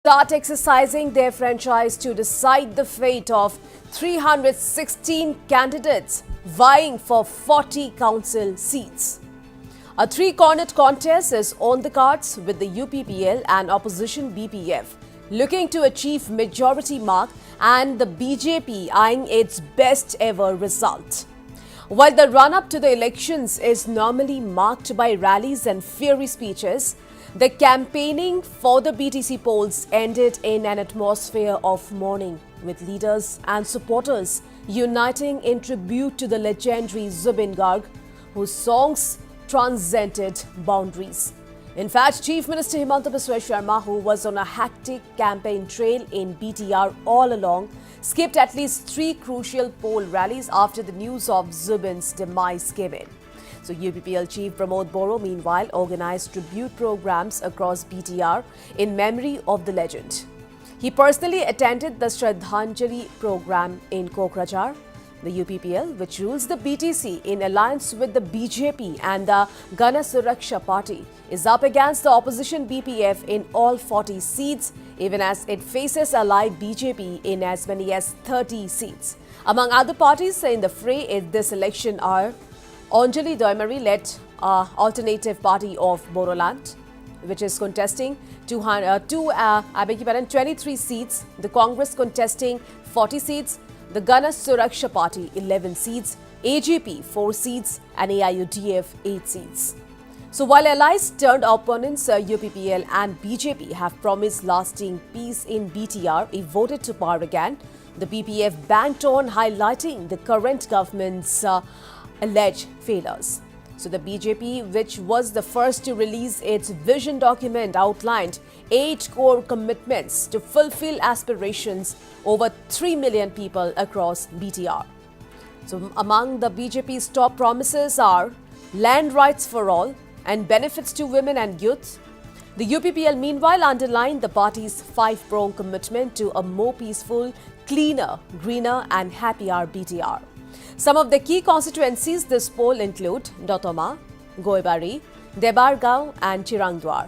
start exercising their franchise to decide the fate of 316 candidates vying for 40 council seats. A three-cornered contest is on the cards with the UPPL and opposition BPF looking to achieve majority mark and the BJP eyeing its best ever result. While the run-up to the elections is normally marked by rallies and fiery speeches, the campaigning for the Btc polls ended in an atmosphere of mourning, with leaders and supporters uniting in tribute to the legendary Zubin Garg, whose songs transcended boundaries. In fact, Chief Minister Himanta Biswa Sharma, who was on a hectic campaign trail in BTR all along, skipped at least 3 crucial poll rallies after the news of Zubin's demise came in. So UPPL Chief Pramod Boro, meanwhile, organized tribute programs across BTR in memory of the legend. He personally attended the Shraddhanjali program in Kokrajhar. The UPPL, which rules the BTC in alliance with the BJP and the Gana Suraksha party, is up against the opposition BPF in all 40 seats, even as it faces allied BJP in as many as 30 seats. Among other parties in the fray in this election are Anjali Doimari-led Alternative Party of Bodoland, which is contesting 23 seats, the Congress contesting 40 seats, the Gana Suraksha Party 11 seats, AGP 4 seats and AIUDF 8 seats. So while allies turned opponents, UPPL and BJP have promised lasting peace in BTR if voted to power again, the BPF banked on highlighting the current government's alleged failures. So the BJP, which was the first to release its vision document, outlined 8 core commitments to fulfill aspirations over 3 million people across BTR. So among the BJP's top promises are land rights for all and benefits to women and youth. The UPPL meanwhile underlined the party's 5-pronged commitment to a more peaceful, cleaner, greener and happier BTR. Some of the key constituencies this poll include Dotoma, Goibari, Debargaon and Chirangdwar.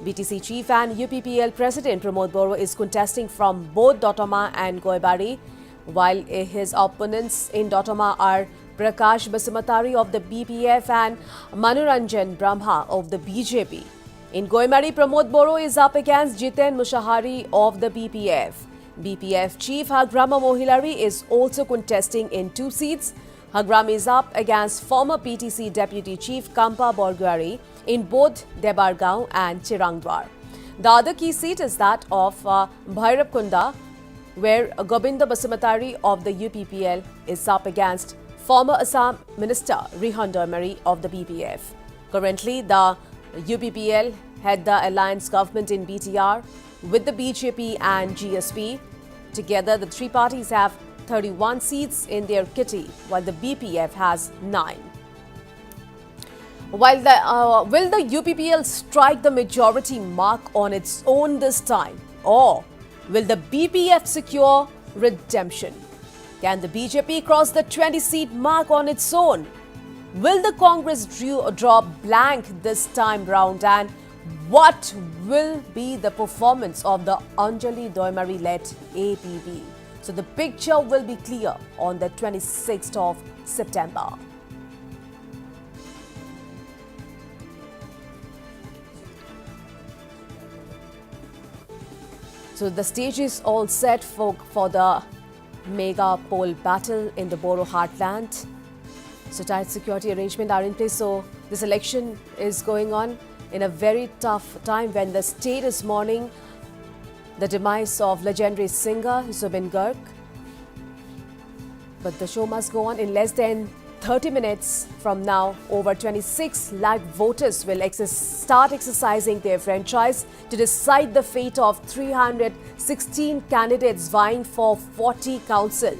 BTC Chief and UPPL President Pramod Boro is contesting from both Dotoma and Goibari, while his opponents in Dotoma are Prakash Basumatari of the BPF and Manoranjan Brahma of the BJP. In Goibari, Pramod Boro is up against Jiten Mushahari of the BPF. BPF Chief Hagrama Mohilari is also contesting in 2 seats. Hagram is up against former PTC Deputy Chief Kampa Borgwari in both Debargaon and Chirangdwar. The other key seat is that of Bhairapkunda, where Govinda Basumatari of the UPPL is up against former Assam Minister Rihan Doimari of the BPF. Currently, the UPPL head the alliance government in BTR with the BJP and GSP. Together, the 3 parties have 31 seats in their kitty, while the BPF has 9. Will the UPPL strike the majority mark on its own this time, or will the BPF secure redemption? Can the BJP cross the 20-seat mark on its own? Will the Congress draw blank this time round, and what will be the performance of the Anjali Doimari-led APB? So the picture will be clear on the 26th of September. So the stage is all set for the mega poll battle in the Boro heartland. So tight security arrangements are in place. So this election is going on in a very tough time when the state is mourning the demise of legendary singer Zubin Garg. But the show must go on. In less than 30 minutes from now, over 26 lakh voters will start exercising their franchise to decide the fate of 316 candidates vying for 40 council.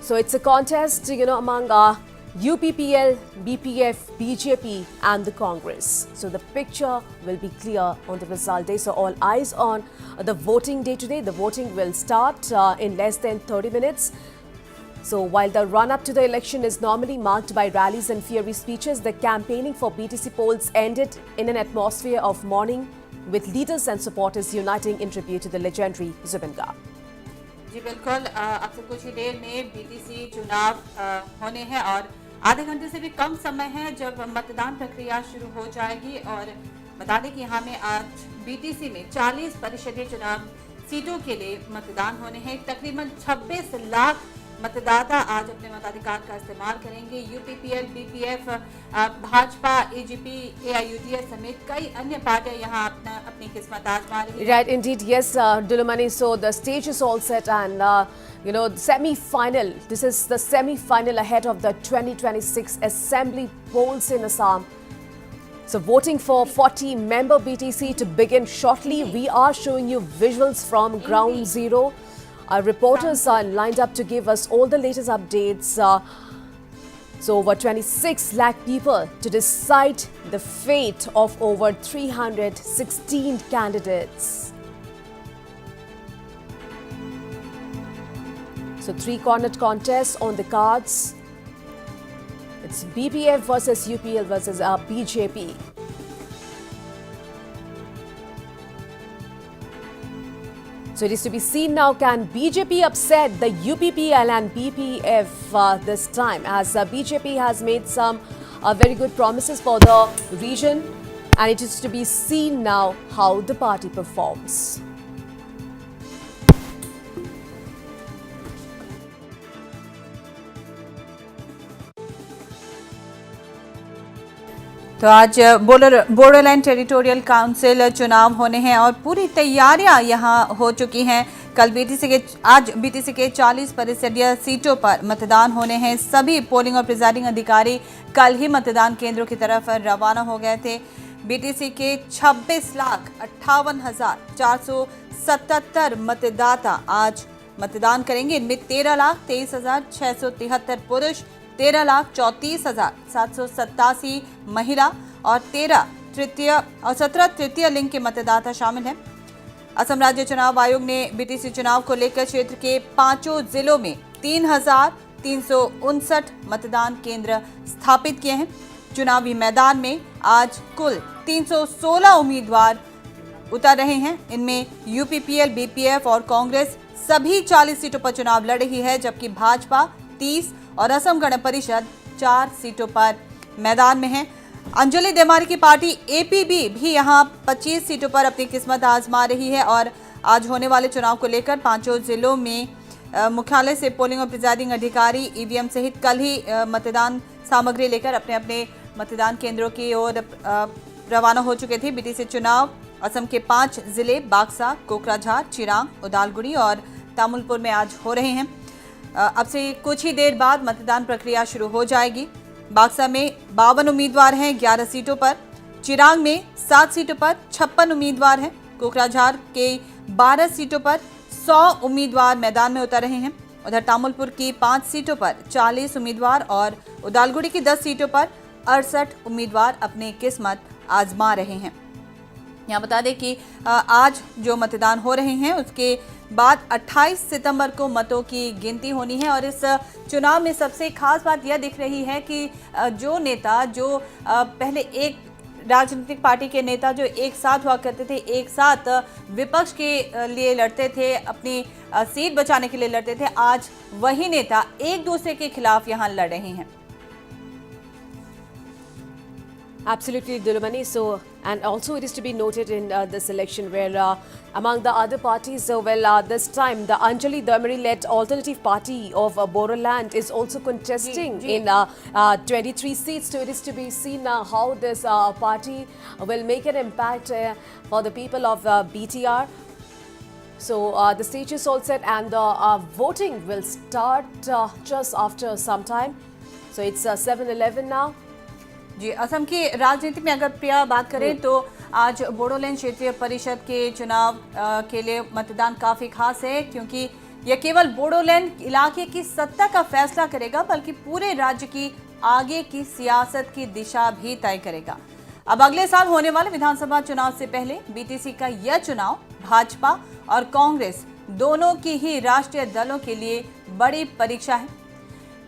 So it's a contest, among UPPL, BPF, BJP and the Congress. So the picture will be clear on the result day. So all eyes on the voting day today. The voting will start in less than 30 minutes. So while the run-up to the election is normally marked by rallies and fiery speeches, the campaigning for BTC polls ended in an atmosphere of mourning, with leaders and supporters uniting in tribute to the legendary Zubin Garg. जी बिल्कुल, अब से कुछ ही देर में BTC चुनाव होने हैं और आधे घंटे से भी कम समय है जब मतदान प्रक्रिया शुरू हो जाएगी। और बता दें कि यहाँ में आज बीटीसी में 40 परिषदीय चुनाव सीटों के लिए मतदान होने हैं। तकरीबन 26 लाख मतदाता आज अपने मताधिकार का इस्तेमाल करेंगे। UPPL, BPF, Bhajpa, AGP, AIUDF समेत कई अन्य पार्टियां यहां अपनी किस्मत आजमा रही हैं। Right, indeed, yes, Dulumani. So the stage is all set, and semi-final. This is the semi-final ahead of the 2026 Assembly polls in Assam. So voting for 40-member BTC to begin shortly. We are showing you visuals from ground zero. Our reporters are lined up to give us all the latest updates. So over 26 lakh people to decide the fate of over 316 candidates. So three-cornered contest on the cards. It's BPF versus UPL versus BJP. So it is to be seen now, can BJP upset the UPPL and BPF this time, as BJP has made some very good promises for the region, and it is to be seen now how the party performs. तो आज Bodoland territorial council चुनाव होने हैं और पूरी तैयारियां यहां हो चुकी हैं। आज बीटीसी के 40 परिषदीय सीटों पर मतदान होने हैं। सभी पोलिंग और प्रिजाइडिंग अधिकारी कल ही मतदान केंद्रों की तरफ रवाना हो गए थे। बीटीसी के 26,58,477 मतदाता आज मतदान करेंगे। इनमें 13,23,673 पुरुष, 13,34,787 महिला और 17 तृतीय लिंग के मतदाता शामिल हैं। असम राज्य चुनाव आयोग ने बीटीसी चुनाव को लेकर क्षेत्र के 5 जिलों में 3,359 मतदान केंद्र स्थापित किए हैं। चुनावी मैदान में आज कुल 316 उम्मीदवार उतर रहे हैं। इनमें यूपीपीएल, बीपीएफ और कांग्रेस सभी 40 सीटों पर चुनाव लड़ रही है, जबकि भाजपा 30 और असम गण परिषद 4 सीटों पर मैदान में है। अंजलि देमारी की पार्टी एपीबी भी यहां 25 सीटों पर अपनी किस्मत आजमा रही है और आज होने वाले चुनाव को लेकर 5 जिलों में मुख्यालय से पोलिंग और प्रिजाइडिंग अधिकारी ईवीएम सहित कल ही मतदान सामग्री लेकर अपने अपने मतदान केंद्रों की ओर रवाना हो चुके थे। बीटीसी चुनाव असम के 5 जिले बाक्सा, कोकराझार, चिरांग, उदालगुड़ी और तामुलपुर में आज हो रहे हैं। अब से कुछ ही देर बाद मतदान प्रक्रिया शुरू हो जाएगी। बाक्सा में 52 उम्मीदवार हैं 11 सीटों पर, चिरांग में 7 सीटों पर 56 उम्मीदवार हैं, कोकराझार के 12 सीटों पर 100 उम्मीदवार मैदान में उतर रहे हैं। उधर तामुलपुर की 5 सीटों पर 40 उम्मीदवार और उदालगुड़ी की 10 सीटों पर 68 उम्मीदवार अपनी किस्मत आजमा रहे हैं। यहाँ बता दें कि आज जो मतदान हो रहे हैं उसके बाद 28 सितंबर को मतों की गिनती होनी है। और इस चुनाव में सबसे खास बात यह दिख रही है कि जो नेता पहले एक राजनीतिक पार्टी के नेता जो एक साथ हुआ करते थे, एक साथ विपक्ष के लिए लड़ते थे, अपनी सीट बचाने के लिए लड़ते थे, आज वही नेता एक दूसरे के खिलाफ यहाँ लड़ रहे हैं। Absolutely, Dulumani. So, and also it is to be noted in this election where among the other parties, this time the Anjali Damari-led Alternative Party of Bodoland is also contesting in 23 seats. So it is to be seen how this party will make an impact for the people of BTR. So the stage is all set and the voting will start just after some time. So it's 7:11 now. जी, असम की राजनीति में अगर प्रिया बात करें तो आज बोडोलैंड क्षेत्रीय परिषद के चुनाव के लिए मतदान काफ़ी खास है, क्योंकि यह केवल बोडोलैंड इलाके की सत्ता का फैसला करेगा बल्कि पूरे राज्य की आगे की सियासत की दिशा भी तय करेगा। अब अगले साल होने वाले विधानसभा चुनाव से पहले बीटीसी का यह चुनाव भाजपा और कांग्रेस दोनों की ही राष्ट्रीय दलों के लिए बड़ी परीक्षा है।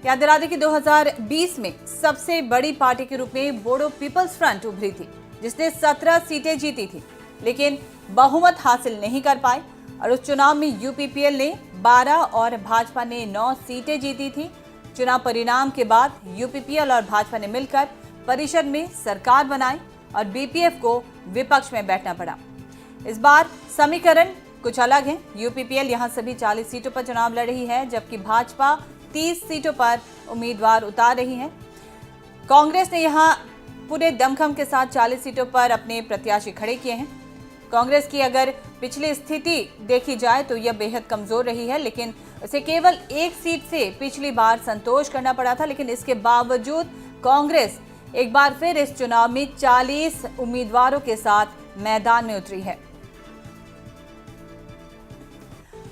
याद दिला दें कि 2020 में सबसे बड़ी पार्टी के रूप में बोडो पीपल्स फ्रंट उभरी थी, जिसने 17 सीटें जीती थी। लेकिन बहुमत हासिल नहीं कर पाए और उस चुनाव में यूपीपीएल ने 12 और भाजपा ने 9 सीटें जीती थी। चुनाव परिणाम के बाद यूपीपीएल और भाजपा ने मिलकर परिषद में सरकार बनाई और बीपीएफ को विपक्ष में बैठना पड़ा। इस बार समीकरण कुछ अलग है। यूपीपीएल यहां सभी 40 सीटों पर चुनाव लड़ रही है, जबकि भाजपा 30 सीटों पर उम्मीदवार उतार रही है। कांग्रेस ने यहां पूरे दमखम के साथ 40 सीटों पर अपने प्रत्याशी खड़े किए हैं। कांग्रेस की अगर पिछली स्थिति देखी जाए तो यह बेहद कमजोर रही है, लेकिन उसे केवल एक सीट से पिछली बार संतोष करना पड़ा था। लेकिन इसके बावजूद कांग्रेस एक बार फिर इस चुनाव में 40 उम्मीदवारों के साथ मैदान में उतरी है।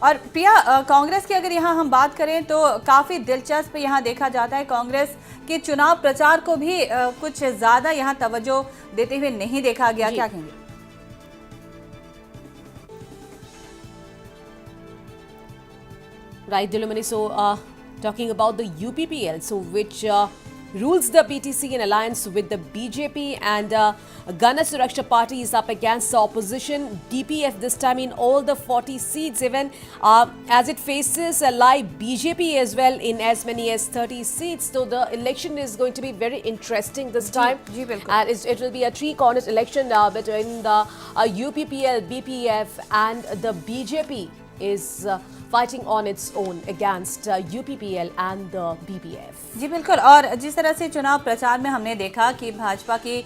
और प्रिया, कांग्रेस की अगर यहाँ हम बात करें तो काफी दिलचस्प यहाँ देखा जाता है। कांग्रेस के चुनाव प्रचार को भी कुछ ज्यादा यहाँ तवज्जो देते हुए नहीं देखा गया। क्या कहेंगे? Right, Dilumani. So, talking about the UPPL, so which rules the BTC in alliance with the BJP, and Gana Suraksha Party is up against the opposition DPF this time in all the 40 seats, even as it faces a live BJP as well in as many as 30 seats. So the election is going to be very interesting this time, and it will be a three-cornered election between the UPPL, BPF, and the BJP is fighting on its own against UPPL and the BPF. जी बिल्कुल। और जिस तरह से चुनाव प्रचार में हमने देखा कि भाजपा की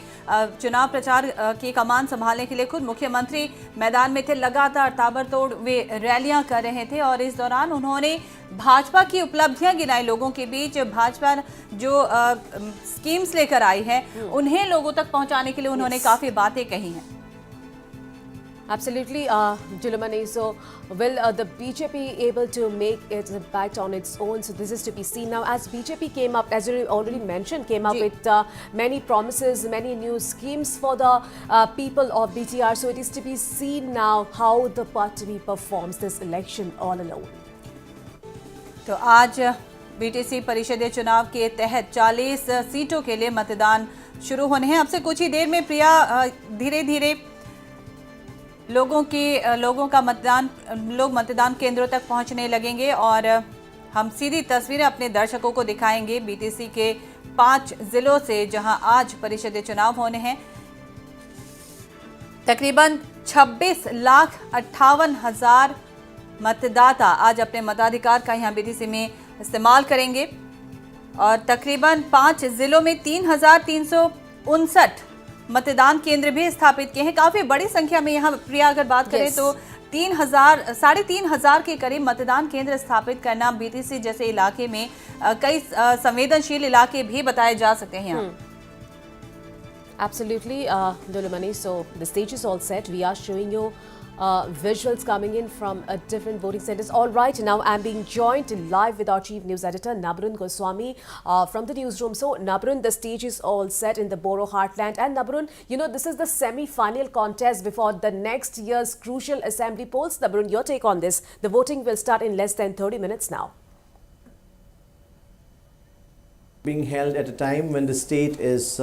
चुनाव प्रचार की कमान संभालने के लिए खुद मुख्यमंत्री मैदान में थे, लगातार ताबड़तोड़ वे रैलियां कर रहे थे और इस दौरान उन्होंने भाजपा की उपलब्धियां गिनाई। लोगों के बीच भाजपा जो स्कीम्स लेकर आई है उन्हें लोगों तक पहुंचाने के लिए उन्होंने काफी बातें कही हैं। Absolutely, Julumani. So, will the BJP able to make its impact on its own? So, this is to be seen now. As BJP came up, as you already mentioned, came up with many promises, many new schemes for the people of BTR. So, it is to be seen now how the party performs this election all alone. तो आज BTC परिषदीय चुनाव के तहत 40 सीटों के लिए मतदान शुरू होने हैं। अब से कुछ ही देर में प्रिया धीरे धीरे लोग मतदान केंद्रों तक पहुंचने लगेंगे और हम सीधी तस्वीरें अपने दर्शकों को दिखाएंगे बीटीसी के 5 जिलों से जहां आज परिषदीय चुनाव होने हैं। तकरीबन 26,58,000 मतदाता आज अपने मताधिकार का यहां बीटीसी में इस्तेमाल करेंगे और तकरीबन 5 जिलों में 3,359 मतदान केंद्र भी स्थापित किए हैं। काफी बड़ी संख्या में यहाँ प्रिया अगर बात करें तो 3,000 के करीब मतदान केंद्र स्थापित करना बीटीसी जैसे इलाके में कई संवेदनशील इलाके भी बताए जा सकते हैं यहाँ। Absolutely, Dolomani. So the stage is all set. We are showing you visuals coming in from different voting centers. All right, now I'm being joined live with our chief news editor Nabrun Goswami from the newsroom. So Nabrun, the stage is all set in the Borough heartland, and Nabrun, you know, this is the semi-final contest before the next year's crucial assembly polls. Nabrun, your take on this? The voting will start in less than 30 minutes now. Being held at a time when the state is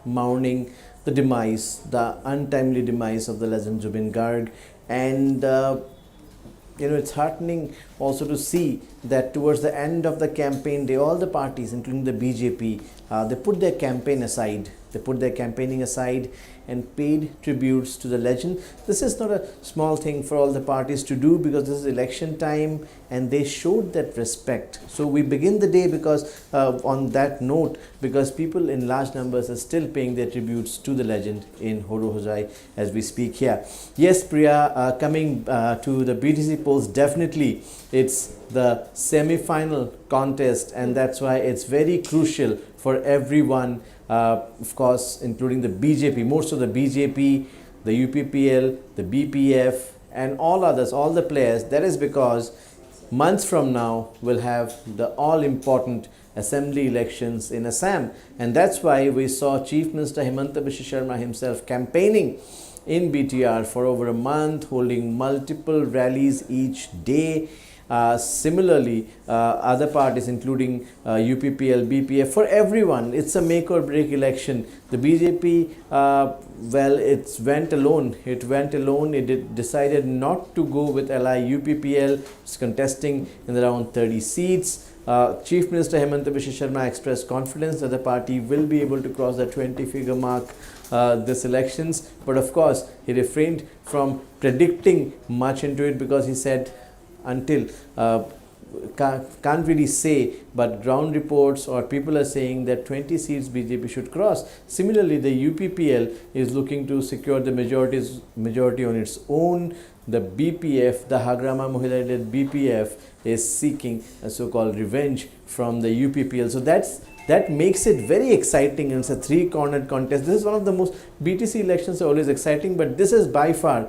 mourning the demise, the untimely demise of the legend Zubin Garg, and you know, it's heartening also to see that towards the end of the campaign day, all the parties, including the BJP, they put their campaign aside. They put their campaigning aside and paid tributes to the legend. This is not a small thing for all the parties to do because this is election time and they showed that respect. So we begin the day because on that note, because people in large numbers are still paying their tributes to the legend in Horo Hozai as we speak here. Yes, Priya, coming to the BTC polls, definitely it's the semi-final contest and that's why it's very crucial for everyone, of course, including the BJP, most of the BJP, the UPPL, the BPF, and all others, all the players. That is because months from now we'll have the all-important assembly elections in Assam, and that's why we saw Chief Minister Himanta Biswa Sharma himself campaigning in BTR for over a month, holding multiple rallies each day. Similarly, other parties including UPPL, BPF, for everyone, it's a make or break election. The BJP, well, it went alone. It decided not to go with ally UPPL. It's contesting in around 30 seats. Chief Minister Hemant Biswa Sharma expressed confidence that the party will be able to cross the 20-figure mark this elections, but of course he refrained from predicting much into it because he said until can't really say, but ground reports or people are saying that 20 seats BJP should cross. Similarly, the UPPL is looking to secure the majority on its own. The BPF, the Hagrama Mohila-led BPF, is seeking a so-called revenge from the UPPL. So that makes it very exciting, and it's a three-cornered contest. This is one of the most, BTC elections are always exciting, but this is by far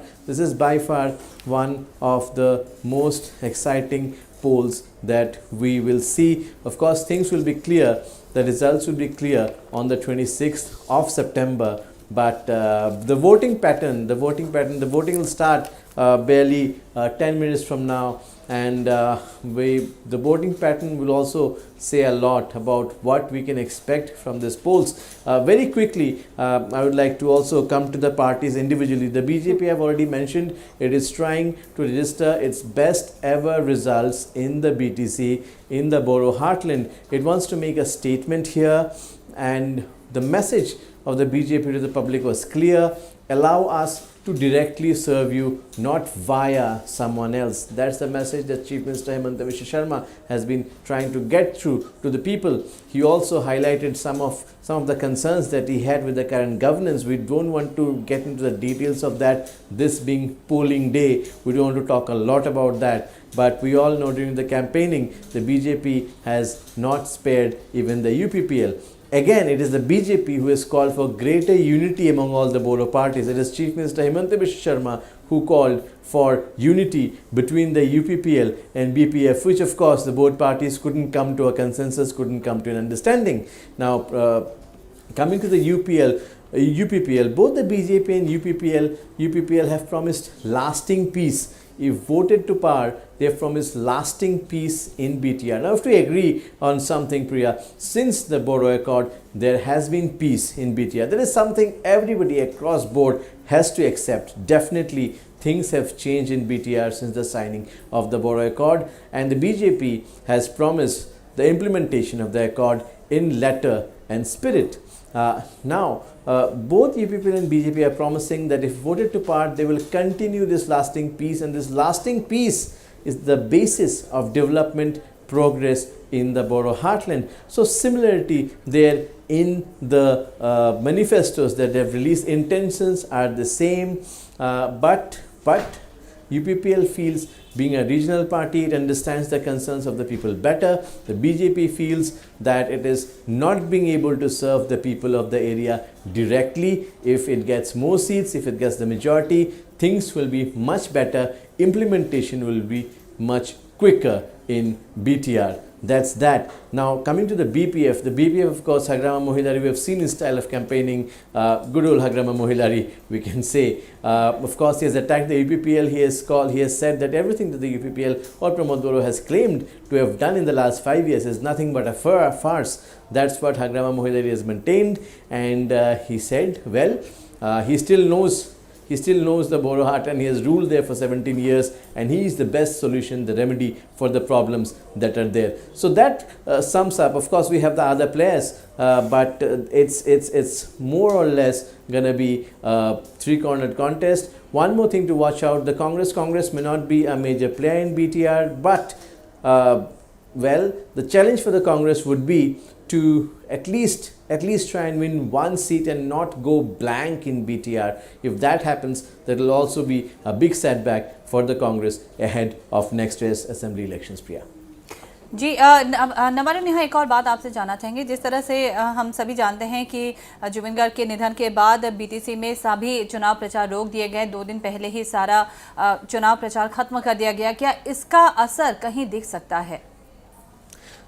one of the most exciting polls that we will see. Of course, things will be clear, the results will be clear on the 26th of September, but the voting will start barely 10 minutes from now, and the voting pattern will also say a lot about what we can expect from these polls. Very quickly, I would like to also come to the parties individually. The BJP, I have already mentioned, it is trying to register its best ever results in the BTC, in the borough heartland. It wants to make a statement here, and the message of the BJP to the public was clear: allow us to directly serve you, not via someone else. That's the message that Chief Minister Hemant Biswa Sharma has been trying to get through to the people. He also highlighted some of the concerns that he had with the current governance. We don't want to get into the details of that, this being polling day. We don't want to talk a lot about that. But we all know during the campaigning, the BJP has not spared even the UPPL. Again, it is the BJP who has called for greater unity among all the borough parties. It is Chief Minister Hemant Biswa Sharma who called for unity between the UPPL and BPF, which of course the both parties couldn't come to a consensus, couldn't come to an understanding. Now, coming to the UPPL, both the BJP and UPPL have promised lasting peace. If voted to power, they have promised lasting peace in BTR. Now, if we agree on something, Priya, since the Borough Accord, there has been peace in BTR. That is something everybody across board has to accept. Definitely, things have changed in BTR since the signing of the Borough Accord, and the BJP has promised the implementation of the Accord in letter and spirit. Now, both UPPL and BJP are promising that if voted to power, they will continue this lasting peace, and this lasting peace is the basis of development progress in the borough heartland. So similarity there in the manifestos that they have released, intentions are the same, but UPPL feels, being a regional party, it understands the concerns of the people better. The BJP feels that it is not being able to serve the people of the area directly. If it gets more seats, if it gets the majority, things will be much better. Implementation will be much quicker in BTR. That's that. Now, coming to the BPF, of course, Hagrama Mohilari, we have seen his style of campaigning, good old Hagrama Mohilari, we can say. Of course, he has attacked the UPPL. He has said that everything that the UPPL or Pramod Boro has claimed to have done in the last 5 years is nothing but a farce. That's what Hagrama Mohilari has maintained, and he said, well, he still knows the borough heart, and he has ruled there for 17 years, and he is the best solution, the remedy for the problems that are there. So that sums up. Of course, we have the other players, but it's more or less gonna be a three-cornered contest. One more thing to watch out: the Congress may not be a major player in BTR, but well, the challenge for the Congress would be to at least try and win one seat and not go blank in BTR. If that happens, that will also be a big setback for the Congress ahead of next year's assembly elections. Priya जी, नवारुण, यहाँ एक और बात आपसे जानना चाहेंगे। जिस तरह से हम सभी जानते हैं कि जुबिन गर्ग के निधन के बाद बीटीसी में सभी चुनाव प्रचार रोक दिए गए। 2 दिन पहले ही सारा चुनाव प्रचार खत्म कर दिया गया। क्या इसका असर कहीं दिख सकता है?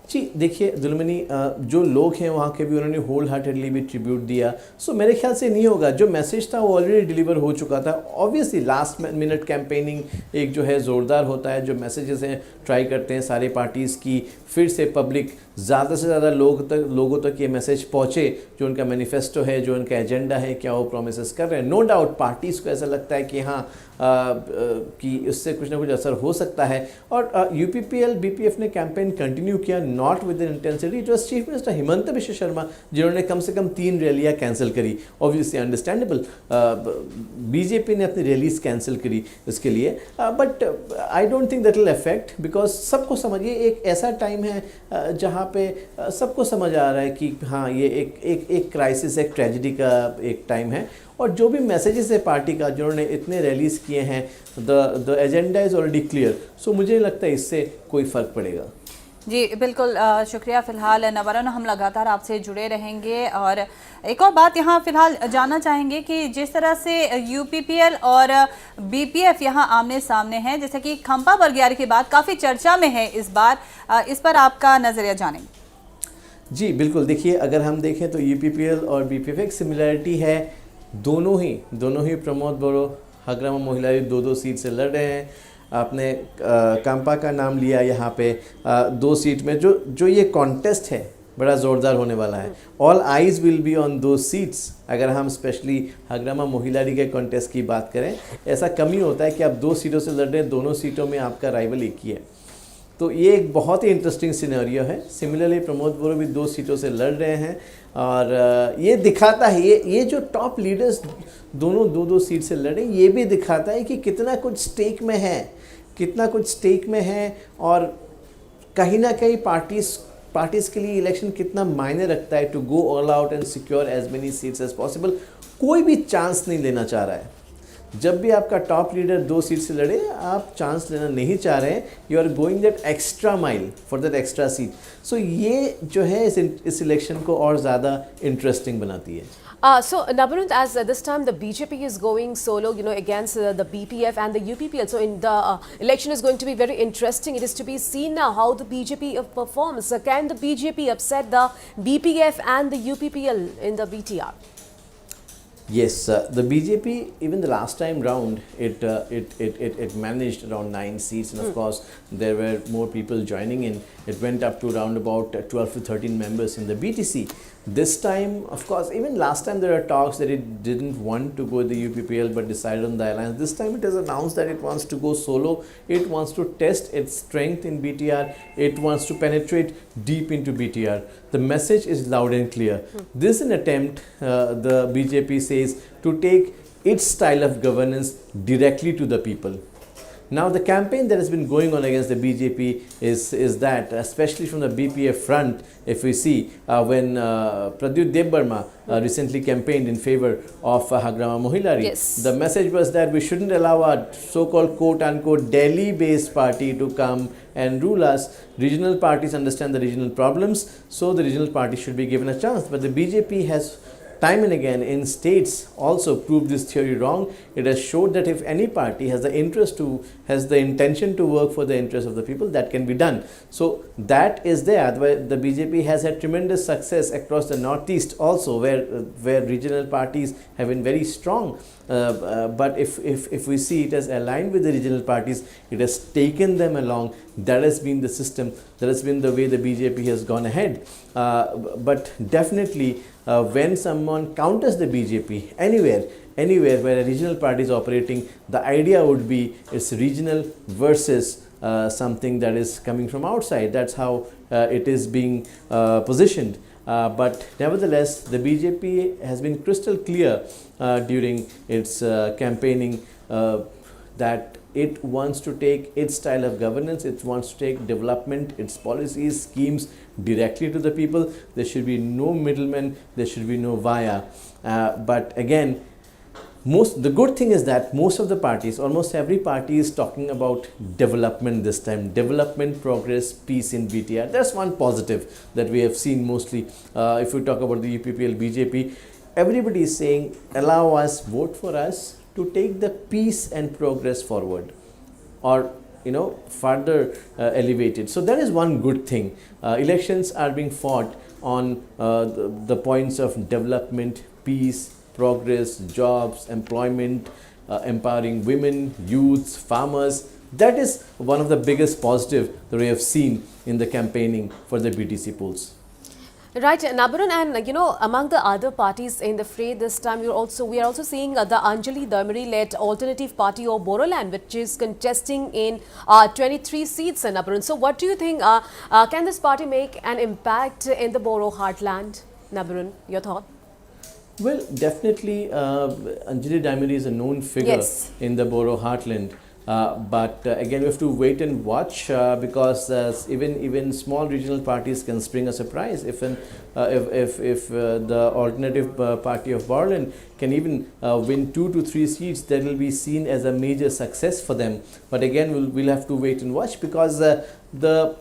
जी देखिए दुलमनी, जो लोग हैं वहाँ के भी उन्होंने होल हार्टेडली भी ट्रिब्यूट दिया, सो मेरे ख्याल से नहीं होगा। जो मैसेज था वो ऑलरेडी डिलीवर हो चुका था। ऑब्वियसली लास्ट मिनट कैंपेनिंग एक जो है ज़ोरदार होता है, जो मैसेजेस हैं ट्राई करते हैं सारे पार्टीज़ की फिर से पब्लिक ज़्यादा से ज़्यादा लोगों तक ये मैसेज पहुँचे, जो उनका मैनिफेस्टो है, जो उनका एजेंडा है, क्या वो प्रोमिस कर रहे हैं। नो डाउट पार्टीज़ को ऐसा लगता है कि हाँ कि इससे कुछ ना कुछ असर हो सकता है। और यूपीपीएल बीपीएफ ने कैंपेन कंटिन्यू किया, not with in intensity. It was chief minister Himanta Biswa Sharma जिन्होंने कम से कम 3 रैलियाँ कैंसिल करी। ऑब्वियसली अंडरस्टैंडेबल, बीजेपी ने अपनी रैलीज कैंसिल करी इसके लिए, but I don't think that will affect, because सबको समझिए एक ऐसा टाइम है जहाँ पे सबको समझ आ रहा है कि हाँ ये एक क्राइसिस, एक ट्रेजिडी का एक टाइम है। और जो भी मैसेजेस है पार्टी का, जिन्होंने इतने रैलीज किए हैं, the agenda is already clear. So मुझे नहीं लगता इससे कोई फ़र्क पड़ेगा। जी बिल्कुल, शुक्रिया। फिलहाल नवरण, हम लगातार आपसे जुड़े रहेंगे। और एक और बात यहाँ फिलहाल जानना चाहेंगे कि जिस तरह से यूपीपीएल और बीपीएफ यहाँ आमने सामने हैं, जैसे कि खंपा बरगयारी की बात काफ़ी चर्चा में है इस बार, इस पर आपका नज़रिया जानेंगे। जी बिल्कुल, देखिए अगर हम देखें तो यूपीपीएल और बीपीएफ एक सिमिलरिटी है, दोनों ही प्रमोद बड़ो हग्रामा मोहिलारी 2 सीट से लड़ रहे हैं। आपने कांपा का नाम लिया, यहाँ पे 2 सीट में जो ये कॉन्टेस्ट है बड़ा ज़ोरदार होने वाला है। All eyes will be on 2 seats. अगर हम स्पेशली हग्रामा मोहिलारी के कॉन्टेस्ट की बात करें, ऐसा कम ही होता है कि आप 2 सीटों से लड़ रहे हैं, दोनों सीटों में आपका राइवल एक ही है। तो ये एक बहुत ही इंटरेस्टिंग सिनेरियो है। सिमिलरली प्रमोद बोरो भी 2 सीटों से लड़ रहे हैं, और ये दिखाता है, ये जो टॉप लीडर्स दोनों 2 सीट से लड़े, ये भी दिखाता है कि कितना कुछ स्टेक में है, और कहीं ना कहीं पार्टीज़ के लिए इलेक्शन कितना मायने रखता है to go all out and secure as many seats as possible. कोई भी चांस नहीं लेना चाह रहा है। जब भी आपका टॉप लीडर 2 सीट से लड़े, आप चांस लेना नहीं चाह रहे हैं। You are going that extra mile for that extra seat. So ये जो है इस इलेक्शन को और ज़्यादा इंटरेस्टिंग बनाती है। So Nabarun, as this time the BJP is going solo, against the BPF and the UPPL. So in the election is going to be very interesting. It is to be seen now how the BJP performs. Can the BJP upset the BPF and the UPPL in the BTR? Yes, the BJP, even the last time round, it managed around 9 seats, and of course there were more people joining in. It went up to around about 12 to 13 members in the BTC. This time, of course, even last time there were talks that it didn't want to go with the UPPL but decided on the alliance. This time it has announced that it wants to go solo. It wants to test its strength in BTR. It wants to penetrate deep into BTR. The message is loud and clear. This is an attempt, the BJP says, to take its style of governance directly to the people. Now the campaign that has been going on against the BJP is that, especially from the BPF front, if we see when Pradyut Debbarma recently campaigned in favor of Hagrama Mohilari, Yes. the message was that we shouldn't allow a so-called quote-unquote Delhi-based party to come and rule us. Regional parties understand the regional problems, so the regional party should be given a chance. But the BJP has time and again in states also proved this theory wrong. It has showed that if any party has the intention to work for the interest of the people, that can be done. So that is there. The BJP has had tremendous success across the northeast also, where regional parties have been very strong. But if we see it as aligned with the regional parties, it has taken them along. That has been the system. That has been the way the BJP has gone ahead. But definitely, when someone counters the BJP anywhere where a regional party is operating, the idea would be it's regional versus something that is coming from outside. That's how it is being positioned. But nevertheless, the BJP has been crystal clear during its campaigning that it wants to take its style of governance, it wants to take development, its policies, schemes directly to the people. There should be no middlemen, there should be no via. But again, the good thing is that most of the parties, almost every party is talking about development this time. Development, progress, peace in BTR. That's one positive that we have seen mostly. If we talk about the UPPL, BJP, everybody is saying, allow us, vote for us to take the peace and progress forward. Or further elevated. So that is one good thing. Elections are being fought on the points of development, peace, progress, jobs, employment, empowering women, youths, farmers. That is one of the biggest positive that we have seen in the campaigning for the BTC polls. Right, Nabarun, and among the other parties in the fray this time, we are also seeing the Anjali Dharmari-led Alternative Party of Bodoland, which is contesting in 23 seats, Nabarun. So, what do you think? Can this party make an impact in the Boro heartland, Nabarun? Your thought? Well, definitely, Anjali Dharmari is a known figure in the Boro heartland. But again, we have to wait and watch because even small regional parties can spring a surprise. If the alternative party of Borland can even win 2 to 3 seats, that will be seen as a major success for them. But again, we'll have to wait and watch because the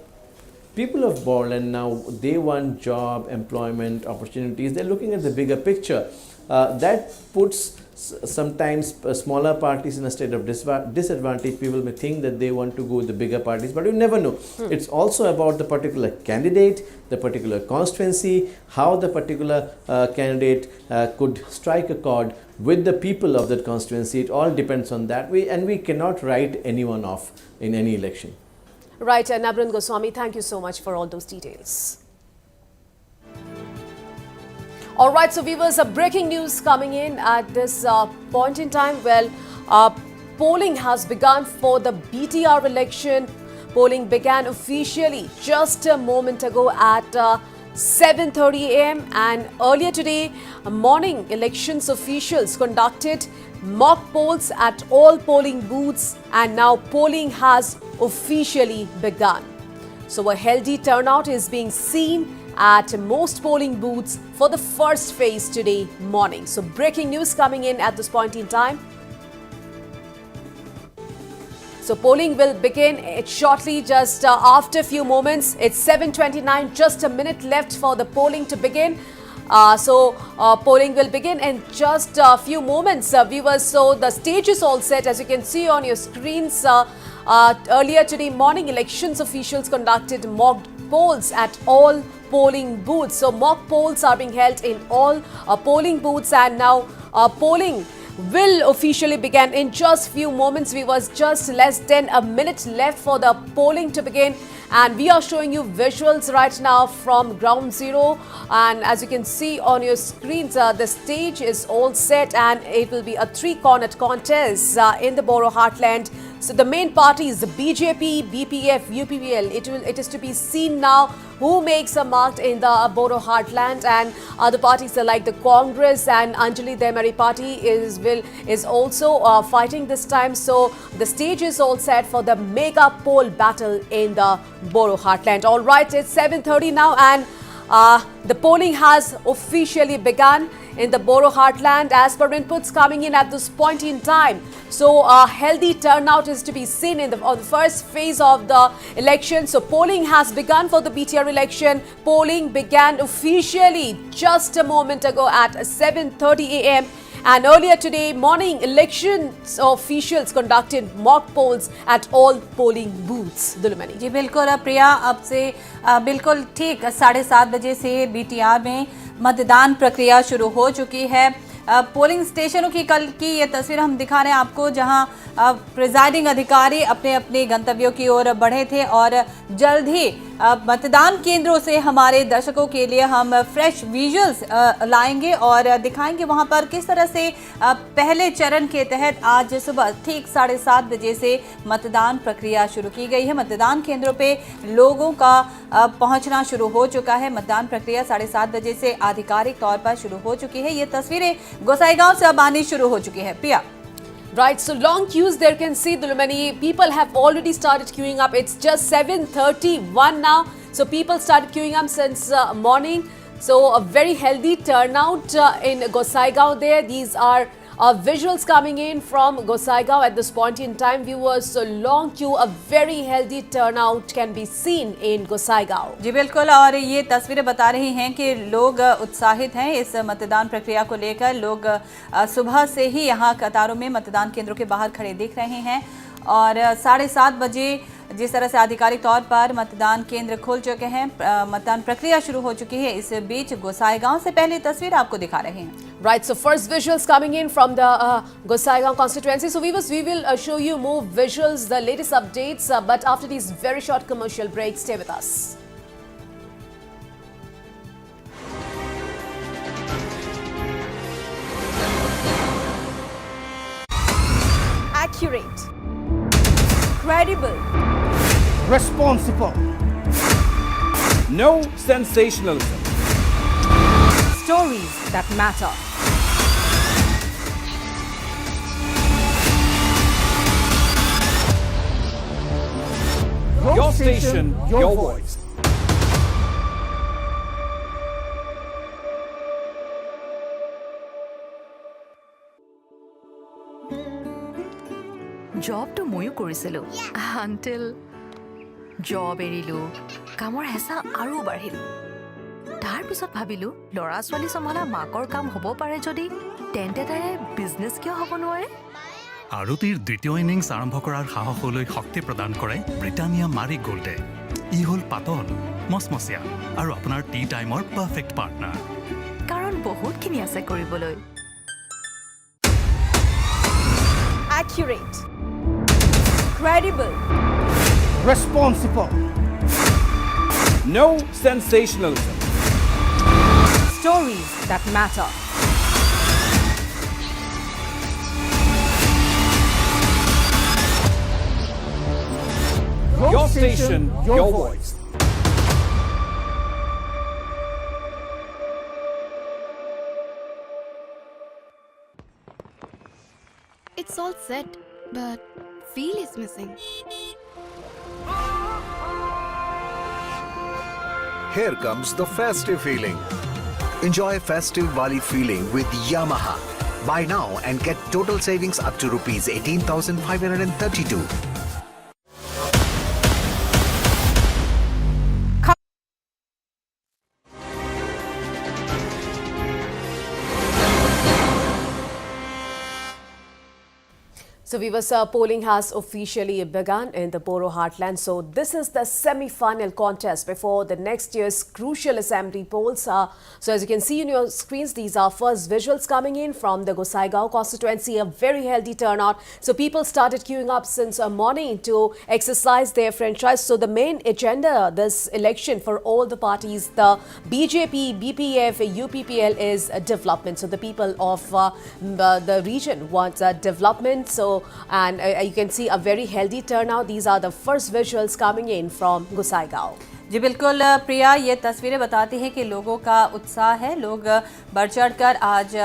people of Borland now, they want job, employment, opportunities. They're looking at the bigger picture. That puts sometimes smaller parties in a state of disadvantage. People may think that they want to go with the bigger parties, but you never know. It's also about the particular candidate, the particular constituency, how the particular candidate could strike a chord with the people of that constituency. It all depends on that way, and we cannot write anyone off in any election. Right, Nabarun Goswami, thank you so much for all those details. All right, so viewers, breaking news coming in at this point in time. Well, polling has begun for the BTR election. Polling began officially just a moment ago at 7:30 a.m. and earlier today morning, elections officials conducted mock polls at all polling booths, and now polling has officially begun. So a healthy turnout is being seen at most polling booths for the first phase today morning. So breaking news coming in at this point in time. So polling will begin shortly, just after a few moments. It's 7:29, just a minute left for the polling to begin. Polling will begin in just a few moments, viewers. So the stage is all set, as you can see on your screens. Earlier today morning, elections officials conducted mock polls at all polling booths. So mock polls are being held in all polling booths, and now polling will officially begin in just few moments. We was just less than a minute left for the polling to begin, and we are showing you visuals right now from ground zero. And as you can see on your screens, the stage is all set, and it will be a three-cornered contest in the Boro heartland. So the main parties, the BJP, BPF, UPPL, it is to be seen now who makes a mark in the Boro heartland, and other parties like the Congress and Anjali Dharmari party is also fighting this time. So the stage is all set for the mega poll battle in the Boro heartland. All right, it's 7:30 now, and the polling has officially begun in the Boro heartland as per inputs coming in at this point in time. So a healthy turnout is to be seen in the first phase of the election. So polling has begun for the BTR election. Polling began officially just a moment ago at 7:30 a.m. And earlier today morning, elections officials conducted mock polls at all polling booths. दुलुमणि जी बिल्कुल प्रिया, अब से बिल्कुल ठीक 7:30 बजे से BTR में मतदान प्रक्रिया शुरू हो चुकी है। पोलिंग स्टेशनों की कल की ये तस्वीर हम दिखा रहे हैं आपको, जहां प्रिजाइडिंग अधिकारी अपने अपने गंतव्यों की ओर बढ़े थे, और जल्द ही मतदान केंद्रों से हमारे दर्शकों के लिए हम फ्रेश विजुअल्स लाएंगे और दिखाएंगे वहां पर किस तरह से पहले चरण के तहत आज सुबह ठीक 7:30 बजे से मतदान प्रक्रिया शुरू की गई है। मतदान केंद्रों पे लोगों का पहुंचना शुरू हो चुका है। मतदान प्रक्रिया 7:30 बजे से आधिकारिक तौर पर शुरू हो चुकी है। ये तस्वीरें गोसाईगांव से अब आनी शुरू हो चुकी है। प्रिया, right, so long queues there can see, Dulumani. People have already started queuing up. It's just 7:31 now, so people started queuing up since morning. So a very healthy turnout in Gosaigao there. These are visuals coming in from Gosaigao at this point in time, viewers. So long queue, a very healthy turnout can be seen in Gosaigao. जी बिल्कुल, और ये तस्वीरें बता रही हैं कि लोग उत्साहित हैं इस मतदान प्रक्रिया को लेकर। लोग सुबह से ही यहाँ कतारों में मतदान केंद्रों के बाहर खड़े दिख रहे हैं, और 7:30 बजे जिस तरह से आधिकारिक तौर पर मतदान केंद्र खुल चुके हैं, मतदान प्रक्रिया शुरू हो चुकी है। इस बीच गोसाईगांव से पहली तस्वीर आपको दिखा रहे हैं। Right, so first visuals coming in from the Gosaigaon constituency. So we will show you more visuals, the latest updates, but after these very short commercial breaks, stay with us. Accurate, credible, responsible, No sensationalism. stories that matter. Your station, your voice. জবটো ময়ো কৰিছিলোঁ until job এৰিলোঁ, কামৰ হেঁচা আৰু বাঢ়িল। তাৰপিছত ভাবিলোঁ ল'ৰা ছোৱালী চম্ভালা মাকৰ কাম হ'ব পাৰে যদি, তেন্তে তাৰে বিজনেছ কিয় হ'ব নোৱাৰে? আৰতিৰ দ্বিতীয় ইনিংছ আৰম্ভ কৰাৰ সাহসলৈ শক্তি প্ৰদান কৰে ব্ৰিটানিয়া মাৰি গ'ল্ডে। ই হ'ল পাতল, মচমচীয়া আৰু আপোনাৰ টি টাইমৰ পাৰফেক্ট পাৰ্টনাৰ। কাৰণ বহুতখিনি আছে কৰিবলৈ। Accurate, credible, responsible, No sensationalism. Stories that matter. Your station, your voice. It's all set, but feel is missing. Here comes the festive feeling. Enjoy festive Wali feeling with Yamaha. Buy now and get total savings up to rupees 18,532. So viewers, polling has officially begun in the Boro heartland. So this is the semi-final contest before the next year's crucial assembly polls. So as you can see on your screens, these are first visuals coming in from the Gosaigaon constituency. A very healthy turnout. So people started queuing up since morning to exercise their franchise. So the main agenda this election for all the parties, the BJP, BPF, UPPL is development. So the people of the region want development. So and you can see a very healthy turnout. These are the first visuals coming in from Gosaigaon. जी बिल्कुल प्रिया, ये तस्वीरें बताती हैं कि लोगों का उत्साह है। लोग बढ़ चढ़कर आज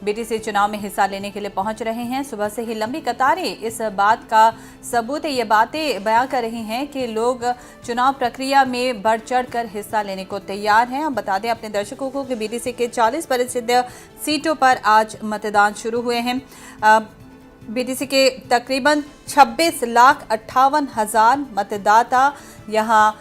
बीटीसी चुनाव में हिस्सा लेने के लिए पहुंच रहे हैं। सुबह से ही लंबी कतारें इस बात का सबूत है। ये बातें बयां कर रही हैं कि लोग चुनाव प्रक्रिया में बढ़ चढ़कर हिस्सा लेने को तैयार हैं। हम बता दें अपने दर्शकों को कि बीटीसी के 40 परिषदीय सीटों पर आज मतदान शुरू हुए हैं। बीटीसी के तकरीबन 26,58,000 मतदाता यहां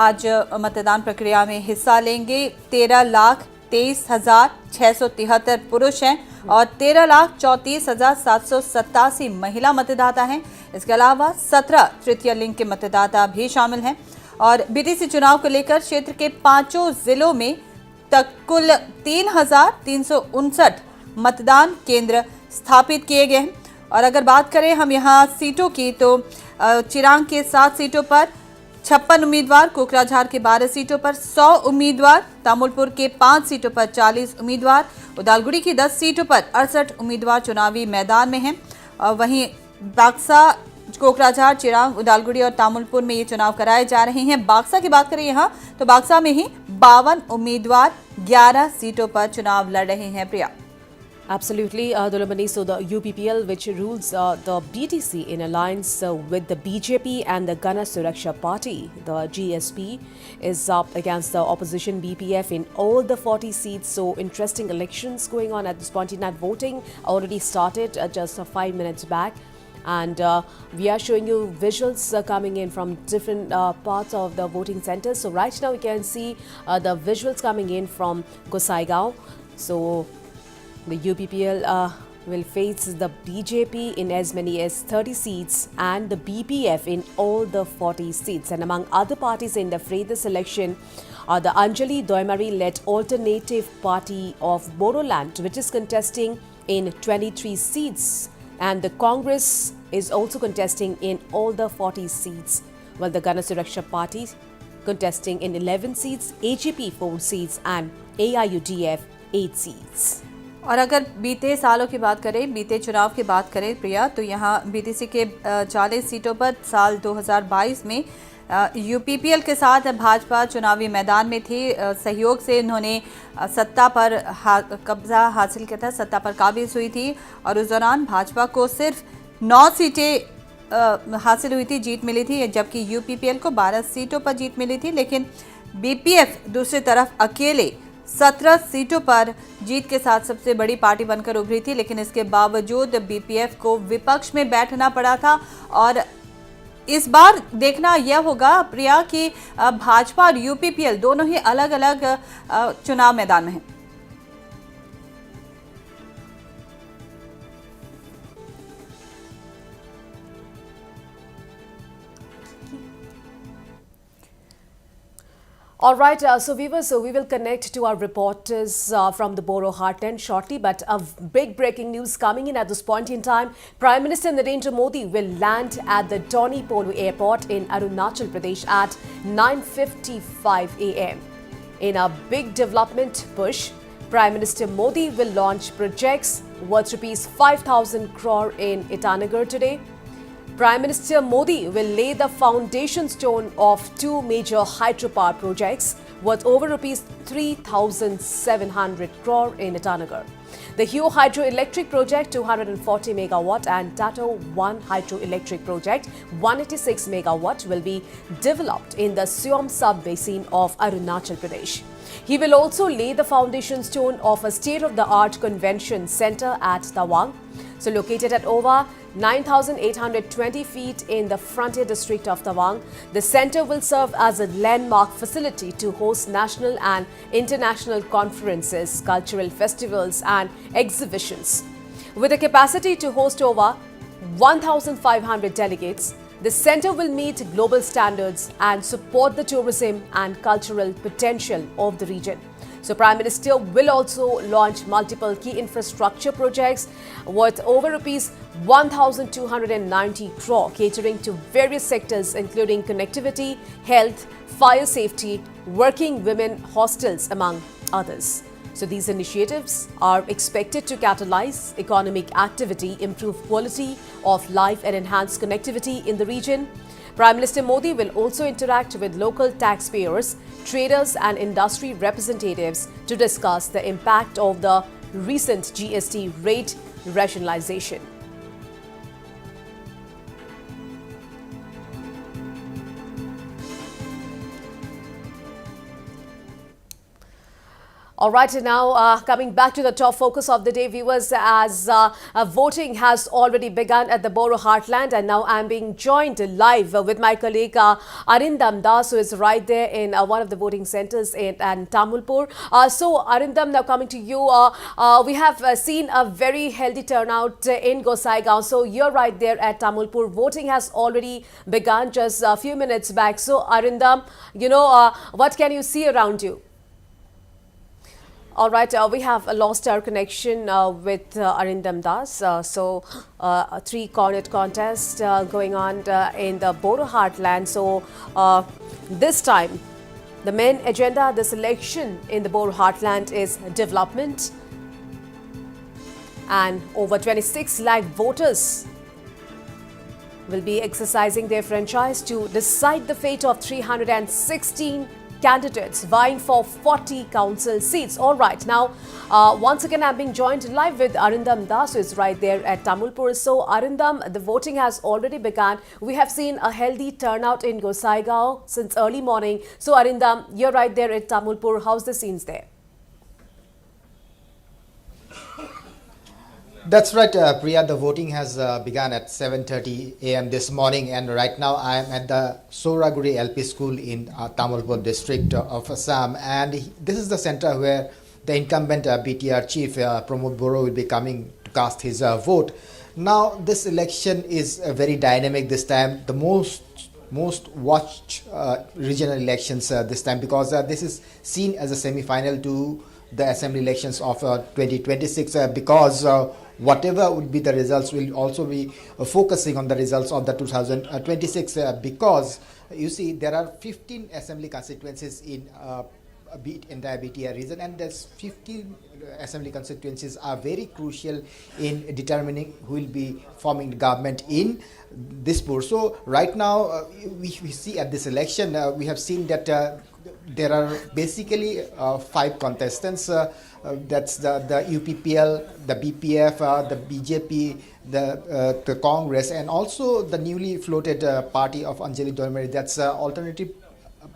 आज मतदान प्रक्रिया में हिस्सा लेंगे। 13,23,673 पुरुष हैं और 13,34,787 महिला मतदाता हैं। इसके अलावा 17 तृतीय लिंग के मतदाता भी शामिल हैं। और बीटीसी चुनाव को लेकर क्षेत्र के 5 जिलों में तक कुल 3,359 मतदान केंद्र स्थापित किए गए हैं। और अगर बात करें हम यहाँ सीटों की, तो चिरांग के 7 सीटों पर 56 उम्मीदवार, कोकराझार के 12 सीटों पर 100 उम्मीदवार, तामुलपुर के 5 सीटों पर 40 उम्मीदवार, उदालगुड़ी की 10 सीटों पर 68 उम्मीदवार चुनावी मैदान में हैं। और वहीं बाक्सा, कोकराझार, चिरांग, उदालगुड़ी और तामुलपुर में ये चुनाव कराए जा रहे हैं। बाक्सा की बात करें यहाँ, तो बाक्सा में ही 52 उम्मीदवार 11 सीटों पर चुनाव लड़ रहे हैं। प्रिया, Absolutely, Dulabani. So the UPPL, which rules the BTC in alliance with the BJP and the Gana Suraksha Party, the GSP, is up against the opposition BPF in all the 40 seats. So interesting elections going on at this point in time. Voting already started just 5 minutes back. And we are showing you visuals coming in from different parts of the voting centers. So right now we can see the visuals coming in from Gosaigaon. So the UPPL will face the BJP in as many as 30 seats and the BPF in all the 40 seats. And among other parties in the fray this election are the Anjali Doimari-led Alternative Party of Bodoland, which is contesting in 23 seats, and the Congress is also contesting in all the 40 seats, while the Gana Suraksha Party contesting in 11 seats, AGP 4 seats and AIUDF 8 seats. और अगर बीते सालों की बात करें, बीते चुनाव की बात करें प्रिया, तो यहाँ बीटीसी के 40 सीटों पर साल 2022 में यूपीपीएल के साथ भाजपा चुनावी मैदान में थी। सहयोग से इन्होंने सत्ता पर कब्जा हासिल किया था, सत्ता पर काबिज हुई थी और उस दौरान भाजपा को सिर्फ 9 सीटें हासिल हुई थी, जीत मिली थी, जबकि यूपीपीएल को 12 सीटों पर जीत मिली थी। लेकिन बीपीएफ दूसरी तरफ अकेले 17 सीटों पर जीत के साथ सबसे बड़ी पार्टी बनकर उभरी थी। लेकिन इसके बावजूद बीपीएफ को विपक्ष में बैठना पड़ा था। और इस बार देखना यह होगा प्रिया कि भाजपा और यूपीपीएल दोनों ही अलग अलग चुनाव मैदान में हैं। All right, so viewers, we will connect to our reporters from the Boro Heartland shortly. But a big breaking news coming in at this point in time. Prime Minister Narendra Modi will land at the Doni Polo Airport in Arunachal Pradesh at 9:55 a.m. In a big development push, Prime Minister Modi will launch projects worth rupees 5,000 crore in Itanagar today. Prime Minister Modi will lay the foundation stone of 2 major hydropower projects worth over rupees 3,700 crore in Itanagar. The Hyo Hydroelectric Project 240 megawatt and Tato 1 Hydroelectric Project 186 megawatt will be developed in the Syom sub-basin of Arunachal Pradesh. He will also lay the foundation stone of a state-of-the-art convention center at Tawang, so located at over 9,820 feet in the frontier district of Tawang. The center will serve as a landmark facility to host national and international conferences, cultural festivals and exhibitions. With a capacity to host over 1,500 delegates, the center will meet global standards and support the tourism and cultural potential of the region. So Prime Minister will also launch multiple key infrastructure projects worth over rupees 1,290 crore, catering to various sectors including connectivity, health, fire safety, working women hostels, among others. So these initiatives are expected to catalyze economic activity, improve quality of life and enhance connectivity in the region. Prime Minister Modi will also interact with local taxpayers, traders and industry representatives to discuss the impact of the recent GST rate rationalization. All right, now coming back to the top focus of the day, viewers, as voting has already begun at the Boro Heartland, and now I'm being joined live with my colleague Arindam Das, who is right there in one of the voting centers in Tamulpur. So Arindam, now coming to you, we have seen a very healthy turnout in Gosaigaon. So you're right there at Tamulpur. Voting has already begun just a few minutes back. So Arindam, what can you see around you? All right, we have lost our connection with Arindam Das. So, a three-cornered contest going on in the Boro Heartland. So, this time, the main agenda, this election in the Boro Heartland is development. And over 26 lakh voters will be exercising their franchise to decide the fate of 316 candidates vying for 40 council seats. All right, now once again I'm being joined live with Arindam Das, who is right there at Tamulpur. So Arindam, the voting has already begun. We have seen a healthy turnout in Gosaigaon since early morning. So Arindam, you're right there at Tamulpur. How's the scenes there? That's right, Priya. The voting has begun at 7:30 a.m. this morning, and right now I am at the Soraguri LP School in Tamulpur district of Assam, and this is the center where the incumbent BTR chief Pramod Boro will be coming to cast his vote. Now, this election is very dynamic this time, the most watched regional elections this time, because this is seen as a semi-final to the assembly elections of 2026, because whatever would be the results will also be focusing on the results of the 2026, because you see there are 15 assembly constituencies in entire BTR region, and there's 15 assembly constituencies are very crucial in determining who will be forming the government in this board. So right now we see at this election we have seen that there are basically 5 contestants. That's the UPPL, the BPF, the BJP, the Congress, and also the newly floated party of Anjali Dormeri, that's alternative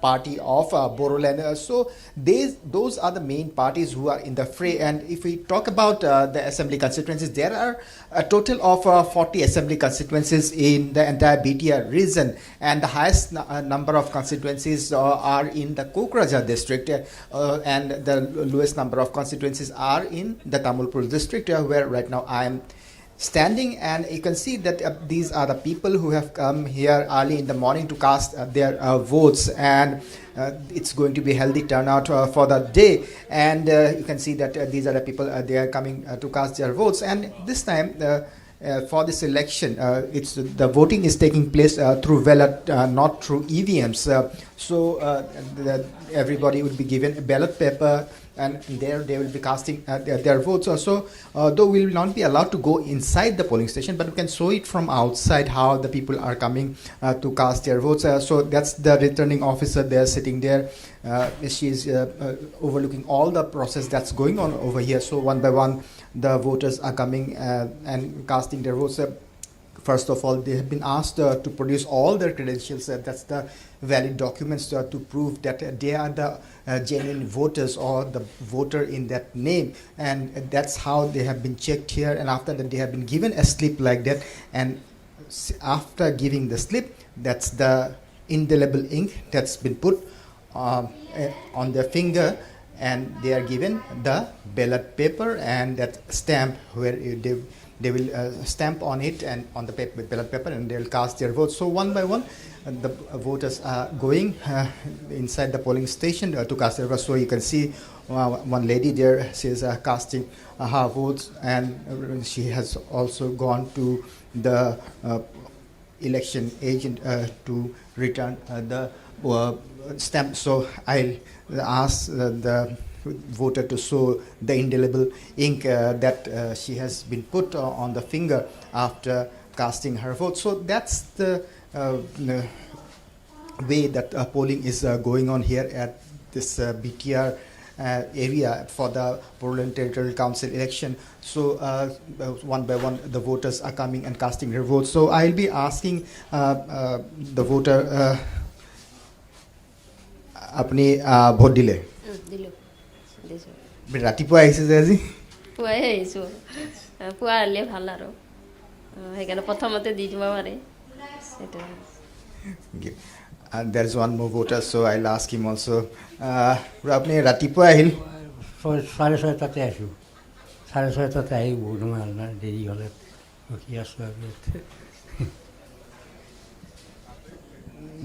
party of Bodoland. So those are the main parties who are in the fray. And if we talk about the assembly constituencies, there are a total of 40 assembly constituencies in the entire BTR region, and the highest number of constituencies are in the Kokrajhar district, and the lowest number of constituencies are in the Tamulpur district, where right now I am standing. And you can see that these are the people who have come here early in the morning to cast their votes, and it's going to be a healthy turnout for the day. And you can see that these are the people, they are coming to cast their votes. And this time for this election, it's the voting is taking place through ballot, not through EVMs. So everybody would be given a ballot paper, and there they will be casting their votes. Also, though we will not be allowed to go inside the polling station, but we can show it from outside how the people are coming to cast their votes. So that's the returning officer there sitting there. She is overlooking all the process that's going on over here. So one by one the voters are coming and casting their votes. First of all, they have been asked to produce all their credentials, that's the valid documents to prove that they are the genuine voters or the voter in that name. And that's how they have been checked here. And after that, they have been given a slip like that. And after giving the slip, that's the indelible ink that's been put on their finger, and they are given the ballot paper and that stamp where they will stamp on it and on the paper, ballot paper, and they will cast their votes. So one by one the voters are going inside the polling station to cast their votes. So you can see one lady there, she is casting her votes, and she has also gone to the election agent to return the stamp. So I'll ask the voter to show the indelible ink that she has been put on the finger after casting her vote. So that's the way that polling is going on here at this BTR area for the Bodoland Territorial Council election. So one by one the voters are coming and casting their votes. So I'll be asking the voter আপনি vote দিলে ৰাতিপুৱা আহিছে যে আজি পুৱাই আহিছোঁ পুৱা আহিলে ভাল আৰু সেইকাৰণে প্ৰথমতে দি দিব পাৰে and there is one more voter, so I'll ask him also. আপনি ৰাতিপুৱা আহিল 6:30 আহিছোঁ 6:30 আহি বহুত সময় দেৰি হ'লে ৰখি আছোঁ আৰু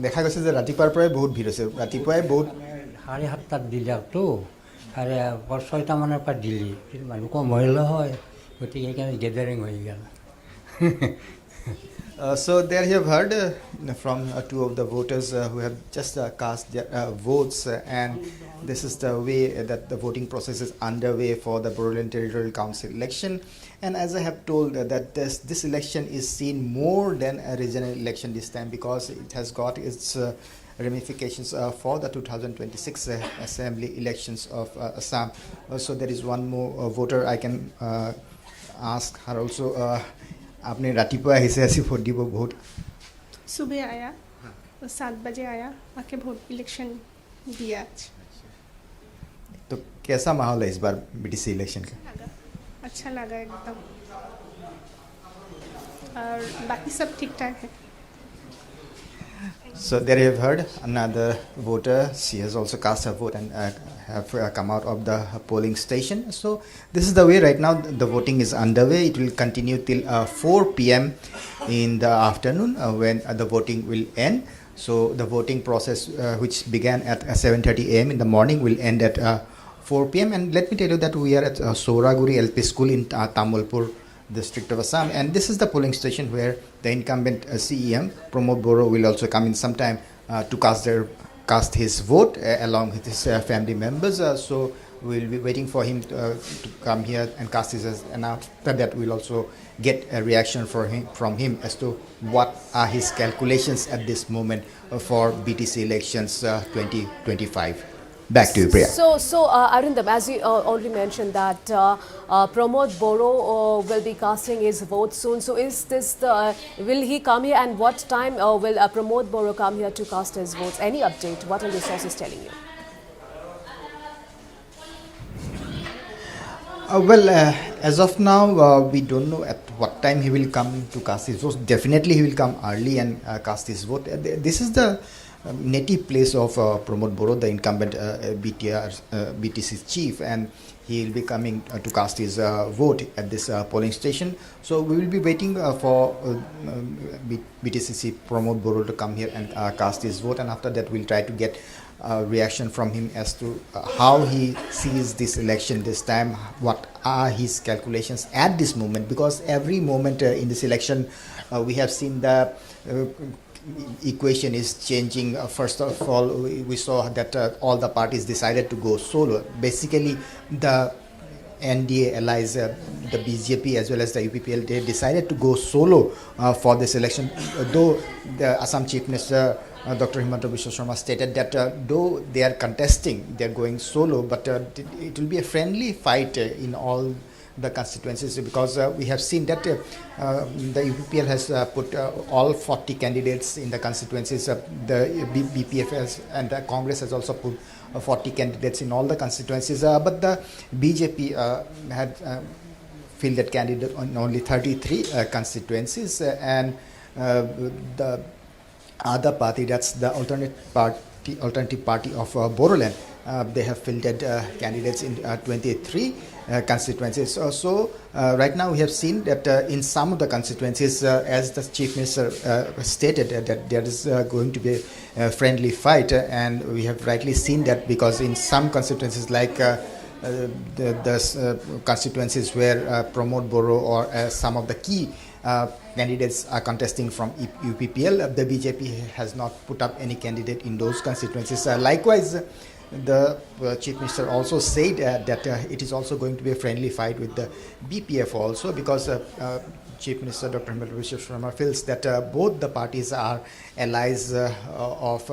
দেখা গৈছে যে ৰাতিপুৱাৰ পৰাই বহুত ভিৰ হৈছে ৰাতিপুৱাই বহুত 7:30 দিলাকতো 6:30 মানৰ পৰা দিলি মানুহ কম হৈলে হয় গতিকে সেইকাৰণে গেদাৰিং হৈ গ'ল So there you have heard from two of the voters who have just cast their votes, and this is the way that the voting process is underway for the Bodoland Territorial Council election. And as I have told that this election is seen more than a regional election this time, because it has got its ramifications for the 2026 assembly elections of Assam. So there is one more voter I can ask her also. आपने रातिपुआ ऐसे ऐसे vote दी vote सुबह आया 7 बजे आया आके vote election दिया आज तो कैसा माहौल है इस बार बीटीसी इलेक्शन का अच्छा लगा एकदम और बाकी सब ठीक ठाक है So there you have heard another voter. She has also cast her vote and have come out of the polling station. So this is the way right now the voting is underway. It will continue till 4 p.m. in the afternoon when the voting will end. So the voting process which began at 7:30 a.m. in the morning will end at 4 p.m. And let me tell you that we are at Soraguri LP School in Tamulpur district of Assam, and this is the polling station where the incumbent CEM Pramod Boro will also come in sometime to cast his vote along with his family members. So we'll be waiting for him to come here and cast his, and after that we'll also get a reaction from him as to what are his calculations at this moment for BTC elections 2025. Back to you, Priya. So Arindam, as you already mentioned that Pramod Boro will be casting his vote soon. So is this will he come here, and what time will Pramod Boro come here to cast his votes? Any update? What are the sources telling you? As of now, we don't know at what time he will come to cast his vote. Definitely he will come early and cast his vote. This is the native place of Pramod Boro, the incumbent BTC chief, and he will be coming to cast his vote at this polling station. So we will be waiting for BTC chief Pramod Boro to come here and cast his vote, and after that we'll try to get reaction from him as to how he sees this election this time, what are his calculations at this moment, because every moment in this election we have seen the equation is changing. First of all, we saw that all the parties decided to go solo. Basically, the NDA allies, the BJP as well as the UPPL, they decided to go solo for this election, though the Assam Chief Minister Dr. Himanta Biswa Sharma stated that though they are contesting, they are going solo, but it will be a friendly fight in all the constituencies, because we have seen that the UPPL has put all 40 candidates in the constituencies. The BPF and the Congress has also put 40 candidates in all the constituencies, but the BJP had fielded candidate on only 33 constituencies, and the other party, that's the alternative party of Bodoland, they have fielded candidates in 23 constituencies. So right now we have seen that in some of the constituencies, as the Chief Minister stated, that there is going to be a friendly fight, and we have rightly seen that, because in some constituencies like the constituencies where Pramod Boro or some of the key candidates are contesting from UPPL, the BJP has not put up any candidate in those constituencies. Likewise, the Chief Minister also said that it is also going to be a friendly fight with the BPF also, because Chief Minister Dr. Himanta Biswa Sharma feels that both the parties are allies of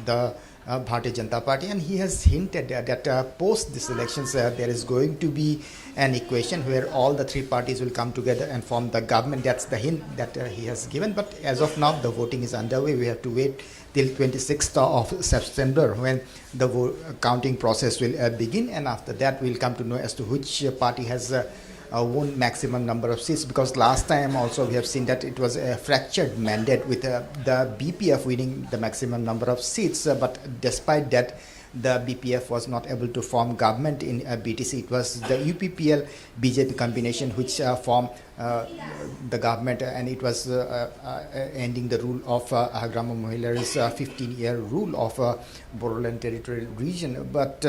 the Bharatiya Janata Party, and he has hinted that post these elections there is going to be an equation where all the three parties will come together and form the government. That's the hint that he has given. But as of now, the voting is underway. We have to wait till 26th of September when the counting process will begin, and after that we'll come to know as to which party has won maximum number of seats, because last time also we have seen that it was a fractured mandate with the BPF winning the maximum number of seats, but despite that the BPF was not able to form government in BTC. It was the UPPL BJP combination which formed the government, and it was ending the rule of Agrama Mohillar's 15-year rule of Bodoland territorial region. But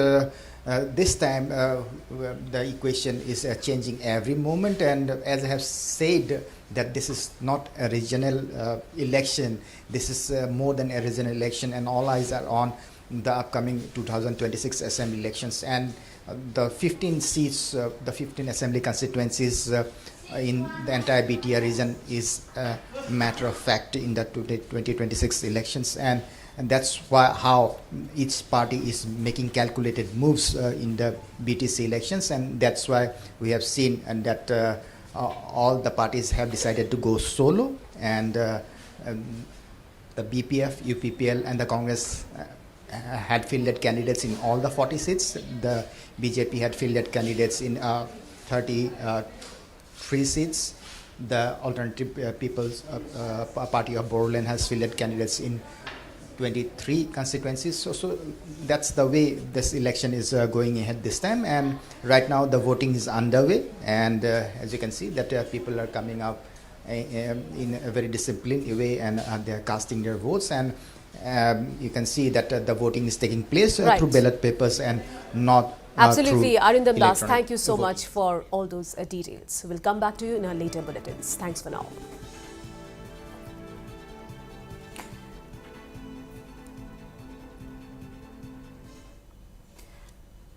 this time the equation is changing every moment, and as I have said that this is not a regional election, this is more than a regional election, and all eyes are on the upcoming 2026 assembly elections, and the 15 seats, the 15 assembly constituencies in the entire BTR region is a matter of fact in the 2026 elections, and that's why how each party is making calculated moves in the BTC elections, and that's why we have seen and that all the parties have decided to go solo, and the BPF, UPPL and the Congress had fielded candidates in all the 40 seats. The BJP had fielded candidates in 33 seats, the Alternative People's Party of Bodoland has fielded candidates in 23 constituencies. So that's the way this election is going ahead this time. And right now the voting is underway. And as you can see that people are coming out in a very disciplined way, and they are casting their votes. And you can see that the voting is taking place through ballot papers and not Absolutely. Arindam Das, electronic thank you so voting. much for all those details. We'll come back to you in our later bulletins. Thanks for now.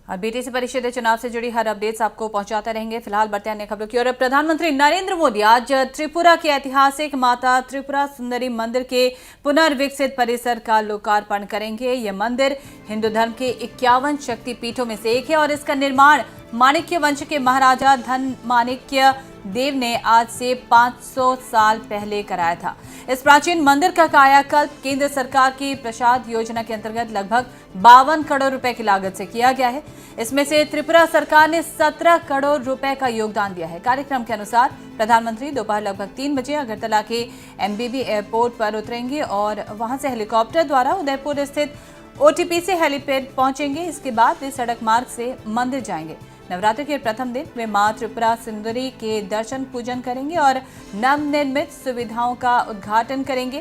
और BTC परिषद चुनाव से जुड़ी हर updates आपको पहुंचाते रहेंगे। फिलहाल बढ़ते हैं अन्य खबरों की ओर। प्रधानमंत्री नरेंद्र मोदी आज त्रिपुरा के ऐतिहासिक माता त्रिपुरा सुंदरी मंदिर के पुनर्विकसित परिसर का लोकार्पण करेंगे। यह मंदिर हिंदू धर्म के 51 शक्ति पीठों में से एक है और इसका निर्माण माणिक्य वंश के महाराजा धन माणिक्य देव ने आज से 500 साल पहले कराया था। इस प्राचीन मंदिर का कायाकल्प केंद्र सरकार की प्रसाद योजना के अंतर्गत लगभग 52 करोड़ रुपए की लागत से किया गया है। इसमें से त्रिपुरा सरकार ने 17 करोड़ रुपए का योगदान दिया है। कार्यक्रम के अनुसार प्रधानमंत्री दोपहर लगभग 3 बजे अगरतला के एमबीबी एयरपोर्ट पर उतरेंगे और वहां से हेलीकॉप्टर द्वारा उदयपुर स्थित ओटीपीसी हेलीपैड पहुंचेंगे। इसके बाद वे सड़क मार्ग से मंदिर जाएंगे। नवरात्रि के प्रथम दिन वे मां त्रिपुरा सुंदरी के दर्शन पूजन करेंगे और नवनिर्मित सुविधाओं का उद्घाटन करेंगे।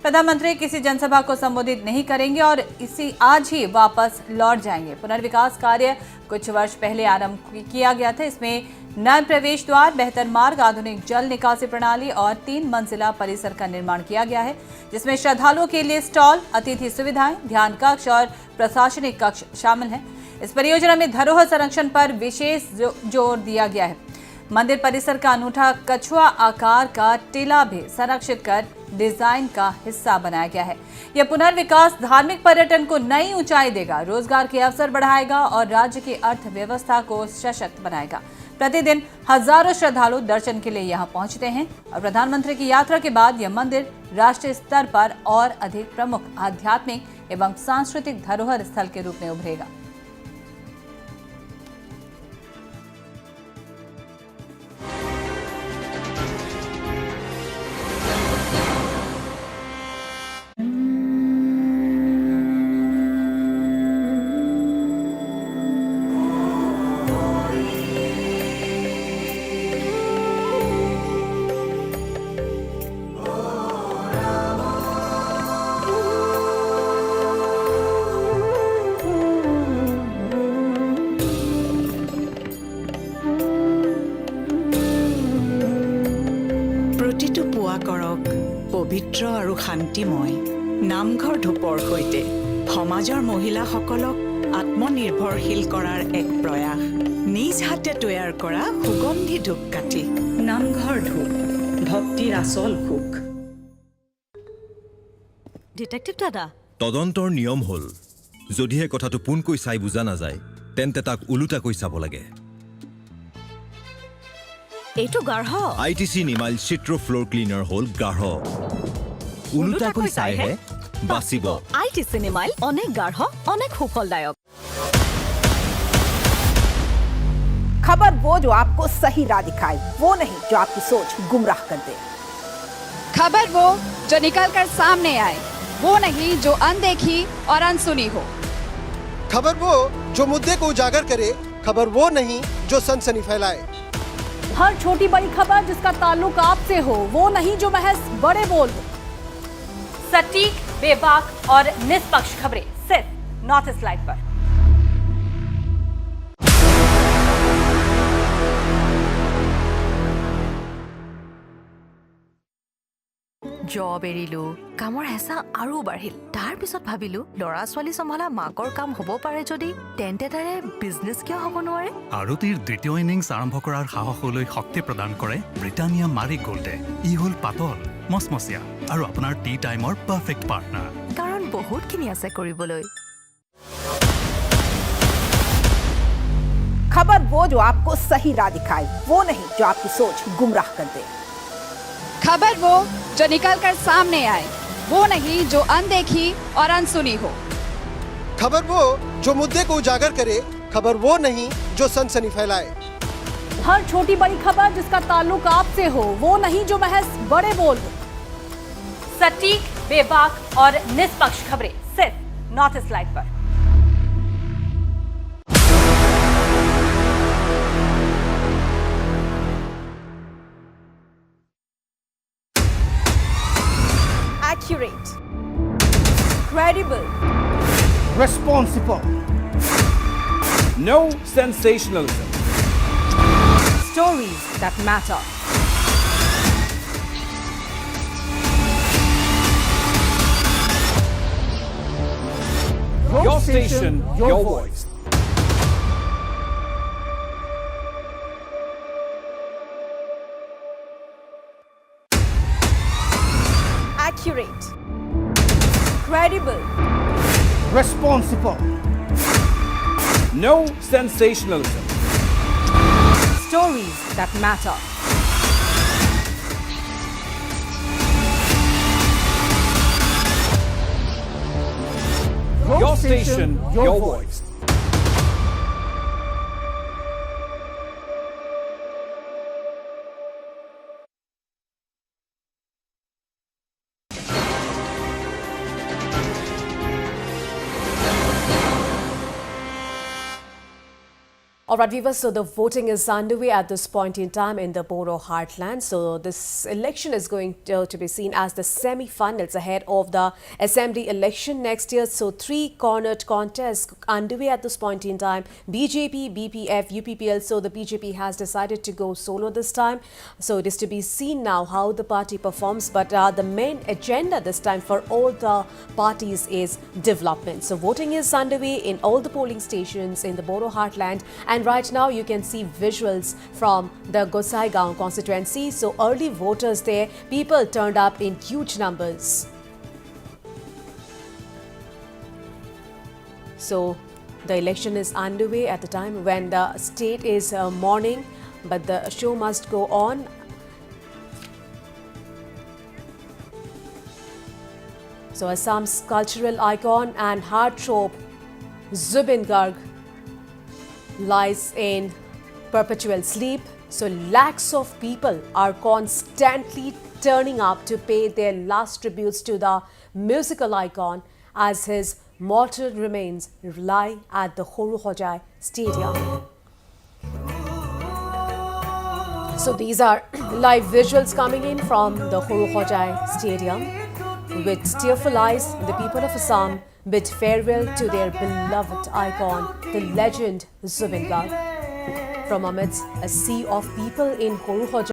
प्रधानमंत्री किसी जनसभा को संबोधित नहीं करेंगे और इसी आज ही वापस लौट जाएंगे। पुनर्विकास कार्य कुछ वर्ष पहले आरंभ किया गया था। इसमें नए प्रवेश द्वार, बेहतर मार्ग, आधुनिक जल निकासी प्रणाली और 3 मंजिला परिसर का निर्माण किया गया है, जिसमें श्रद्धालुओं के लिए स्टॉल, अतिथि सुविधाएं, ध्यान कक्ष और प्रशासनिक कक्ष शामिल हैं। इस परियोजना में धरोहर संरक्षण पर विशेष जोर दिया गया है। मंदिर परिसर का अनूठा कछुआ आकार का टीला भी संरक्षित कर डिजाइन का हिस्सा बनाया गया है। यह पुनर्विकास धार्मिक पर्यटन को नई ऊंचाई देगा, रोजगार के अवसर बढ़ाएगा और राज्य की अर्थव्यवस्था को सशक्त बनाएगा। प्रतिदिन हजारों श्रद्धालु दर्शन के लिए यहां पहुंचते हैं और प्रधानमंत्री की यात्रा के बाद यह मंदिर राष्ट्रीय स्तर पर और अधिक प्रमुख आध्यात्मिक एवं सांस्कृतिक धरोहर स्थल के रूप में उभरेगा। পবিত্ৰ আৰু শান্তিময় নামঘৰ ধূপৰ সৈতে সমাজৰ মহিলাসকলক আত্মনিৰ্ভৰশীল কৰাৰ এক প্ৰয়াস। নিজ হাতে তৈয়াৰ কৰা সুগন্ধি ধূপকাঠি। নামঘৰ ধূপ, ভক্তিৰ আচল সুখ। ডিটেকটিভ দাদা, তদন্তৰ নিয়ম হ'ল যদিহে কথাটো পোনকৈ চাই বুজা নাযায় তেন্তে তাক ওলোটাকৈ চাব লাগে। এইটো গাঢ়। আইটিচি নিমাইল চিট্ৰ ফ্লোৰ ক্লিনাৰ হ'ল গাঢ়। ওলোটাকৈ চাইহে বাচিব। আইটিচি নিমাইল অনেক গাঢ়, অনেক সুফলদায়ক। खबर वो जो आपको सही राह दिखाए, वो नहीं जो आपकी सोच गुमराह कर दे। खबर वो जो निकलकर सामने आए, वो नहीं जो अनदेखी और अनसुनी हो। खबर वो जो मुद्दे को उजागर करे, खबर वो नहीं जो सनसनी फैलाए। हर छोटी बड़ी खबर जिसका ताल्लुक आपसे हो, वो नहीं जो महज बड़े बोल हो। सटीक, बेबाक और निष्पक्ष खबरें सिर्फ नॉर्थ ईस्ट लाइव पर। জব এৰিলো, কামৰ হেঁচা আৰু বাঢ়িল। তাৰ পিছত ভাবিলো ল'ৰা ছোৱালী চম্ভালা মাকৰ কাম হ'ব পাৰে যদি তেন্তে তাৰে বিজনেছ কিয় হ'ব নোৱাৰে। আৰতিৰ দ্বিতীয় ইনিংছ আৰম্ভ কৰাৰ সাহসলৈ শক্তি প্ৰদান কৰে ব্ৰিটানিয়া মাৰি গোল্ডে। ই হ'ল পাতল, মচমচীয়া আৰু আপোনাৰ টি টাইমৰ পাৰফেক্ট পাৰ্টনাৰ। কাৰণ বহুতখিনি আছে কৰিবলৈ। खबर वो जो आपको सही राह दिखाए, वो नहीं जो आपकी सोच गुमराह कर दे। खबर वो जो निकलकर सामने आए, वो नहीं जो अनदेखी और अनसुनी हो। खबर वो जो मुद्दे को उजागर करे, खबर वो नहीं जो सनसनी फैलाए। हर छोटी बड़ी खबर जिसका ताल्लुक आपसे हो, वो नहीं जो महज बड़े बोल हो। सटीक, बेबाक और निष्पक्ष खबरें सिर्फ नॉर्थ ईस्ट लाइव पर। Accurate, credible, responsible, No sensationalism. stories that matter. Your station, your voice. Accurate, credible, responsible, No sensationalism. stories that matter. Your station, your voice. All right, viewers, so the voting is underway at this point in time in the Boro heartland. So this election is going to be seen as the semi-finals ahead of the assembly election next year. So three-cornered contest underway at this point in time. BJP, BPF, UPPL. So the BJP has decided to go solo this time. So it is to be seen now how the party performs. But the main agenda this time for all the parties is development. So voting is underway in all the polling stations in the Boro heartland. And right now you can see visuals from the Gosaigaon constituency. So early voters there, people turned up in huge numbers. So the election is underway at the time when the state is mourning, but the show must go on. So Assam's cultural icon and heartthrob Zubin Garg lies in perpetual sleep. So lakhs of people are constantly turning up to pay their last tributes to the musical icon as his mortal remains lie at the Horu Hojai Stadium. So these are live visuals coming in from the Horu Hojai Stadium. With tearful eyes, the people of Assam bid farewell to their beloved icon, the legend Zubin Garg. From amidst a sea of people in Horu Hojai,